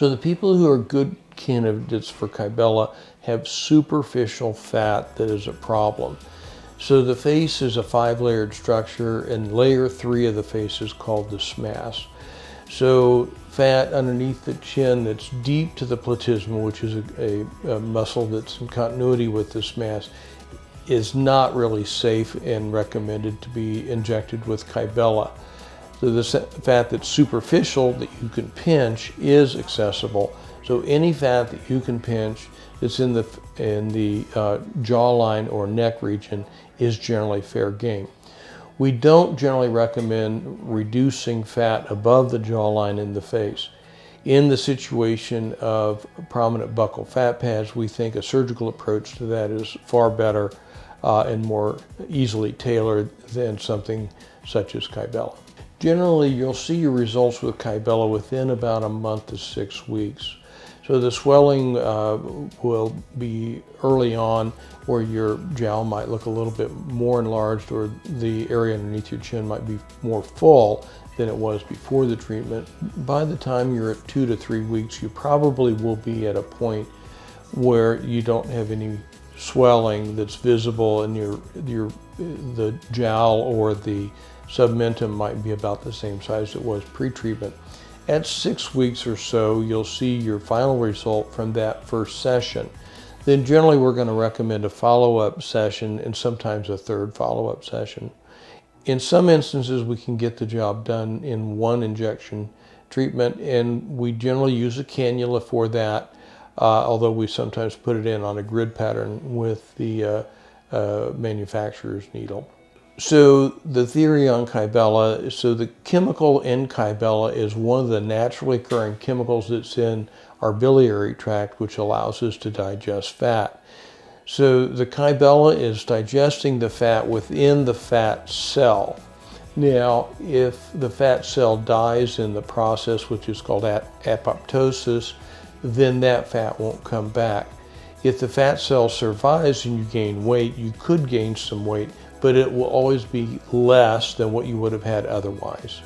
So the people who are good candidates for Kybella have superficial fat that is a problem. So the face is a 5-layered structure, and layer 3 of the face is called the SMAS. So fat underneath the chin that's deep to the platysma, which is a muscle that's in continuity with the SMAS, is not really safe and recommended to be injected with Kybella. So the fat that's superficial that you can pinch is accessible. So any fat that you can pinch that's in the jawline or neck region is generally fair game. We don't generally recommend reducing fat above the jawline in the face. In the situation of prominent buccal fat pads, we think a surgical approach to that is far better and more easily tailored than something such as Kybella. Generally, you'll see your results with Kybella within about a month to 6 weeks. So the swelling will be early on, where your jowl might look a little bit more enlarged, or the area underneath your chin might be more full than it was before the treatment. By the time you're at 2 to 3 weeks, you probably will be at a point where you don't have any swelling that's visible, and the jowl or the submentum might be about the same size it was pre-treatment. At 6 weeks or so, you'll see your final result from that first session. Then generally we're going to recommend a follow-up session and sometimes a third follow-up session. In some instances, we can get the job done in one injection treatment, and we generally use a cannula for that, although we sometimes put it in on a grid pattern with the manufacturer's needle. So the theory on Kybella, so the chemical in Kybella is one of the naturally occurring chemicals that's in our biliary tract, which allows us to digest fat. So the Kybella is digesting the fat within the fat cell. Now, if the fat cell dies in the process, which is called apoptosis, then that fat won't come back. If the fat cell survives and you gain weight, you could gain some weight, but it will always be less than what you would have had otherwise.